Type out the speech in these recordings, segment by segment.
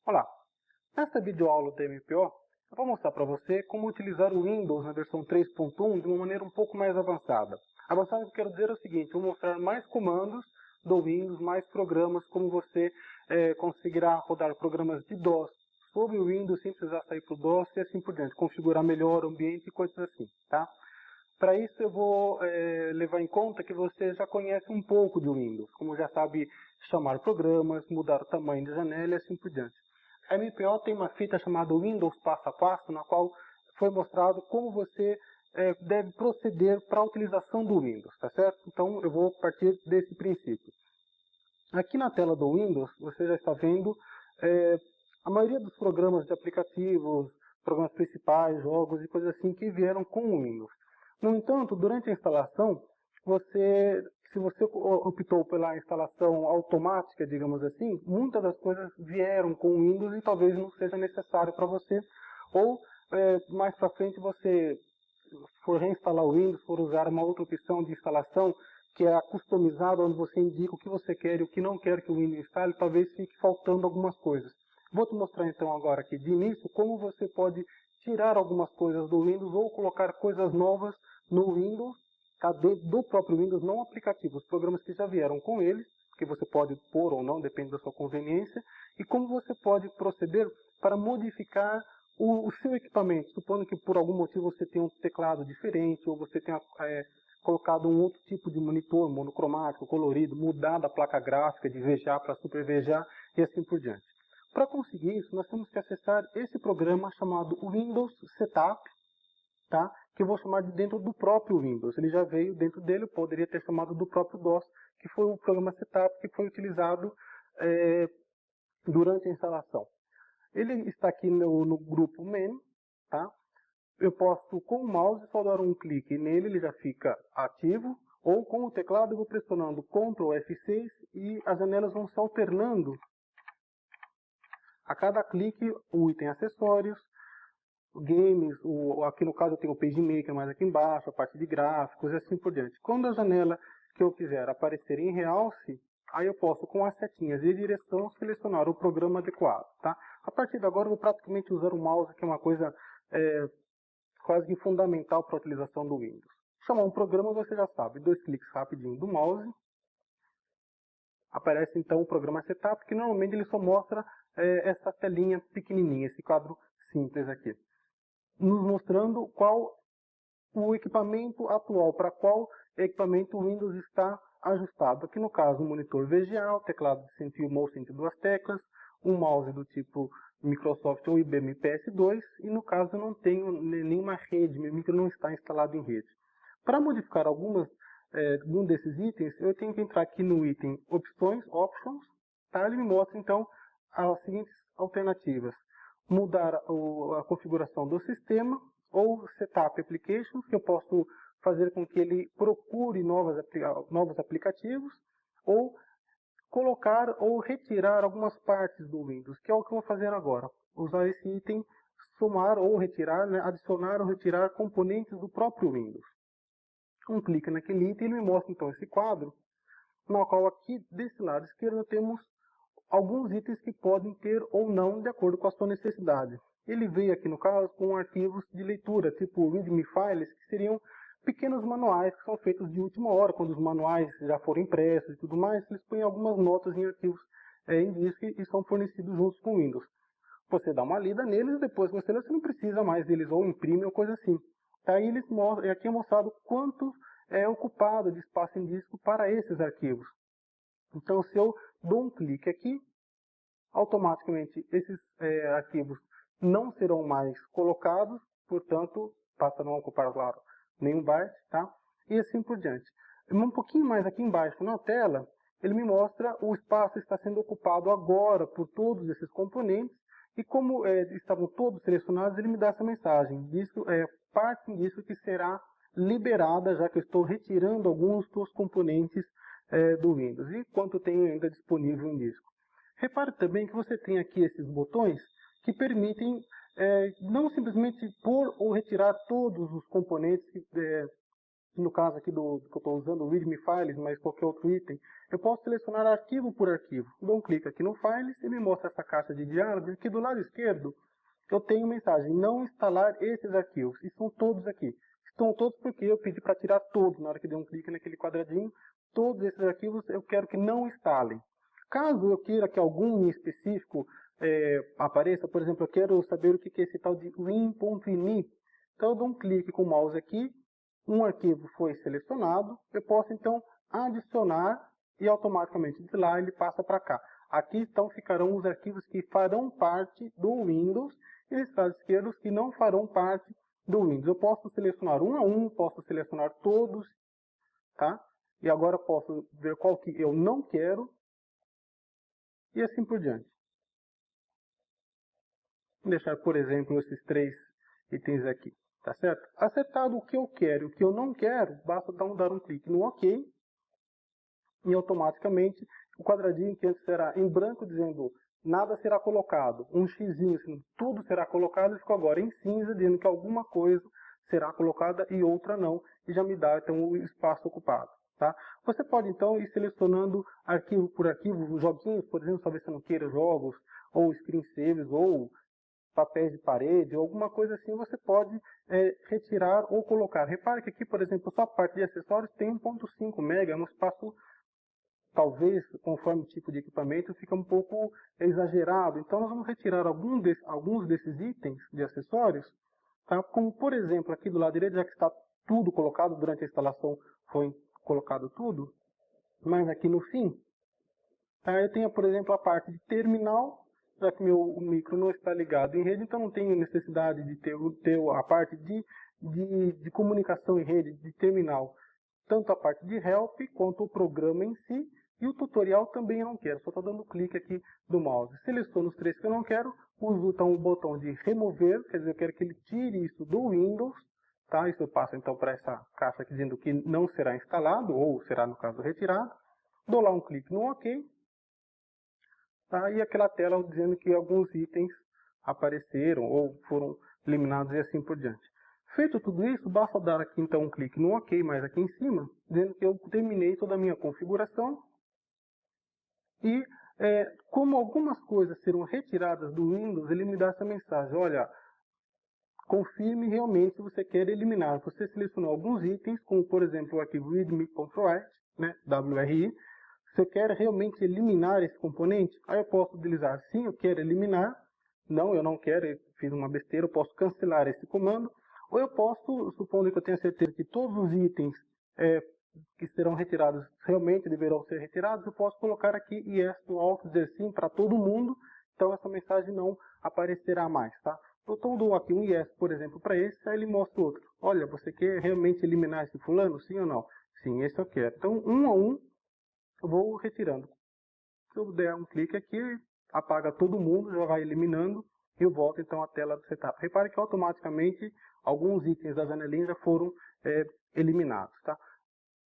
Olá, nesta videoaula do MPO, eu vou mostrar para você como utilizar o Windows na versão 3.1 de uma maneira um pouco mais avançada. Avançado, que eu quero dizer é o seguinte: vou mostrar mais comandos do Windows, mais programas, como você conseguirá rodar programas de DOS sobre o Windows sem precisar sair para o DOS e assim por diante, configurar melhor o ambiente e coisas assim, tá? Para isso eu vou levar em conta que você já conhece um pouco de Windows, como já sabe chamar programas, mudar o tamanho da janela e assim por diante. A MPO tem uma fita chamada Windows Passo a Passo, na qual foi mostrado como você deve proceder para a utilização do Windows, tá certo? Então eu vou partir desse princípio. Aqui na tela do Windows, você já está vendo a maioria dos programas de aplicativos, programas principais, jogos e coisas assim que vieram com o Windows. No entanto, durante a instalação, se você optou pela instalação automática, digamos assim, muitas das coisas vieram com o Windows e talvez não seja necessário para você, ou mais para frente você for reinstalar o Windows, for usar uma outra opção de instalação que é customizada, onde você indica o que você quer e o que não quer que o Windows instale, talvez fique faltando algumas coisas. Vou te mostrar então agora aqui de início como você pode tirar algumas coisas do Windows ou colocar coisas novas no Windows, tá? Dentro do próprio Windows, não aplicativo, os programas que já vieram com eles, que você pode pôr ou não, depende da sua conveniência, e como você pode proceder para modificar o seu equipamento, supondo que por algum motivo você tenha um teclado diferente, ou você tenha colocado um outro tipo de monitor, monocromático, colorido, mudado a placa gráfica de VGA para Super VGA e assim por diante. Para conseguir isso, nós temos que acessar esse programa chamado Windows Setup, tá? Que eu vou chamar de dentro do próprio Windows. Ele já veio dentro dele, eu poderia ter chamado do próprio DOS, que foi o programa Setup que foi utilizado durante a instalação. Ele está aqui no grupo Main, tá? Eu posso, com o mouse, só dar um clique nele, ele já fica ativo, ou com o teclado eu vou pressionando Ctrl F6 e as janelas vão se alternando. A cada clique, o item acessórios, games, aqui no caso eu tenho o PageMaker mais aqui embaixo, a parte de gráficos e assim por diante. Quando a janela que eu quiser aparecer em realce, aí eu posso com as setinhas de direção selecionar o programa adequado, tá? A partir de agora eu vou praticamente usar o mouse, que é uma coisa quase que fundamental para a utilização do Windows. Chamar um programa, você já sabe, 2 cliques rapidinho do mouse, aparece então o programa Setup, que normalmente ele só mostra essa telinha pequenininha, esse quadro simples aqui, nos mostrando qual o equipamento atual, para qual equipamento o Windows está ajustado. Aqui no caso, um monitor VGA, o teclado de 101 ou 102 teclas, um mouse do tipo Microsoft ou IBM PS2, e no caso eu não tenho nenhuma rede, meu micro não está instalado em rede. Para modificar algum desses itens, eu tenho que entrar aqui no item Opções, Options, tá? Ele me mostra então as seguintes alternativas: mudar a configuração do sistema, ou Setup Applications, que eu posso fazer com que ele procure novos aplicativos, ou colocar ou retirar algumas partes do Windows, que é o que eu vou fazer agora. Usar esse item, somar ou retirar, né, adicionar ou retirar componentes do próprio Windows. Um clique naquele item e ele me mostra então esse quadro, na qual aqui desse lado esquerdo temos alguns itens que podem ter ou não, de acordo com a sua necessidade. Ele veio aqui no caso com arquivos de leitura, tipo README Files, que seriam pequenos manuais que são feitos de última hora, quando os manuais já foram impressos e tudo mais, eles põem algumas notas em arquivos em disco e são fornecidos juntos com o Windows. Você dá uma lida neles e depois você não precisa mais deles ou imprime ou coisa assim. Aí eles mostram, aqui é mostrado quanto é ocupado de espaço em disco para esses arquivos. Então se eu dou um clique aqui, automaticamente esses arquivos não serão mais colocados, portanto passarão a ocupar, claro, nenhum byte, tá? E assim por diante. Um pouquinho mais aqui embaixo na tela, ele me mostra o espaço que está sendo ocupado agora por todos esses componentes, e como estavam todos selecionados, ele me dá essa mensagem. Isso é parte disso que será liberada, já que eu estou retirando alguns dos componentes do Windows, e quanto tenho ainda disponível em disco. Repare também que você tem aqui esses botões que permitem não simplesmente pôr ou retirar todos os componentes, no caso aqui que eu estou usando o README Files, mas qualquer outro item, eu posso selecionar arquivo por arquivo. Dou um clique aqui no Files e me mostra essa caixa de diálogo, e aqui do lado esquerdo eu tenho mensagem, não instalar esses arquivos, e são todos aqui. Estão todos porque eu pedi para tirar todos, na hora que dei um clique naquele quadradinho, todos esses arquivos eu quero que não instalem. Caso eu queira que algum em específico apareça, por exemplo, eu quero saber o que é esse tal de win.ini, então eu dou um clique com o mouse aqui, um arquivo foi selecionado, eu posso então adicionar e automaticamente de lá ele passa para cá. Aqui então ficarão os arquivos que farão parte do Windows e nesse lado esquerdo os que não farão parte do Windows. Eu posso selecionar um a um, posso selecionar todos, tá? E agora posso ver qual que eu não quero e assim por diante. Vou deixar, por exemplo, esses 3 itens aqui. Tá certo? Acertado o que eu quero e o que eu não quero, basta dar um clique no OK e automaticamente o quadradinho que antes era em branco dizendo nada será colocado, um xizinho assim, tudo será colocado, ficou agora em cinza dizendo que alguma coisa será colocada e outra não, e já me dá então o espaço ocupado. Tá? Você pode então ir selecionando arquivo por arquivo, joguinhos, por exemplo, talvez você não queira jogos, ou screensavers, ou papéis de parede, ou alguma coisa assim, você pode retirar ou colocar. Repare que aqui, por exemplo, só a parte de acessórios tem 1.5 MB, é um espaço, talvez, conforme o tipo de equipamento, fica um pouco exagerado. Então, nós vamos retirar alguns desses itens de acessórios, tá? Como, por exemplo, aqui do lado direito, já que está tudo colocado, durante a instalação foi colocado tudo, mas aqui no fim, tá? Eu tenho, por exemplo, a parte de terminal, já que o micro não está ligado em rede, então não tenho necessidade de ter a parte de comunicação em rede, de terminal. Tanto a parte de help, quanto o programa em si, e o tutorial também eu não quero, só estou dando clique aqui do mouse. Seleciono os 3 que eu não quero, uso então o botão de remover, quer dizer, eu quero que ele tire isso do Windows, tá? Isso eu passo então para essa caixa aqui dizendo que não será instalado, ou será no caso retirado. Dou lá um clique no OK. Tá? E aquela tela dizendo que alguns itens apareceram ou foram eliminados e assim por diante. Feito tudo isso, basta dar aqui então um clique no OK, mais aqui em cima, dizendo que eu terminei toda a minha configuração. E como algumas coisas serão retiradas do Windows, ele me dá essa mensagem, olha, confirme realmente se você quer eliminar. Você selecionou alguns itens, como por exemplo o arquivo readme.write, né, WRI. Você quer realmente eliminar esse componente? Aí eu posso utilizar sim, eu quero eliminar. Não, eu não quero, eu fiz uma besteira, eu posso cancelar esse comando. Ou eu posso, supondo que eu tenha certeza que todos os itens que serão retirados realmente deverão ser retirados, eu posso colocar aqui yes no alto, dizer sim para todo mundo. Então essa mensagem não aparecerá mais, tá? Então eu dou aqui um yes, por exemplo, para esse, aí ele mostra outro. Olha, você quer realmente eliminar esse fulano? Sim ou não? Sim, esse eu quero. Então, um a um, eu vou retirando. Se eu der um clique aqui, apaga todo mundo, já vai eliminando, e eu volto então à tela do setup. Repare que automaticamente alguns itens da janelinha já foram eliminados. Tá?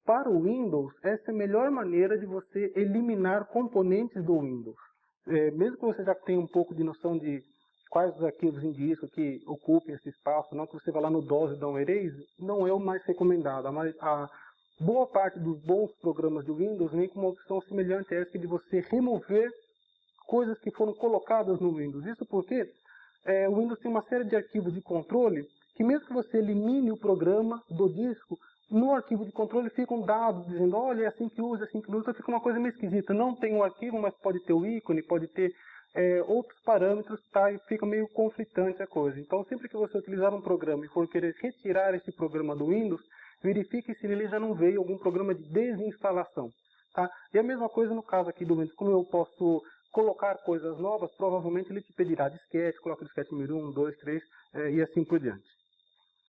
Para o Windows, essa é a melhor maneira de você eliminar componentes do Windows. Mesmo que você já tenha um pouco de noção de quais os arquivos em disco que ocupem esse espaço, não que você vá lá no DOS e dá um erase, não é o mais recomendado. A boa parte dos bons programas do Windows vem com uma opção semelhante a essa de você remover coisas que foram colocadas no Windows. Isso porque o Windows tem uma série de arquivos de controle que mesmo que você elimine o programa do disco, no arquivo de controle ficam dados dizendo, olha, é assim que usa, é assim que usa, então fica uma coisa meio esquisita. Não tem o arquivo, mas pode ter o ícone, pode ter outros parâmetros, tá? E fica meio conflitante a coisa. Então, sempre que você utilizar um programa e for querer retirar esse programa do Windows, verifique se nele já não veio algum programa de desinstalação, tá? E a mesma coisa no caso aqui do Windows, como eu posso colocar coisas novas, provavelmente ele te pedirá disquete, coloca disquete número 1, 2, 3 e assim por diante.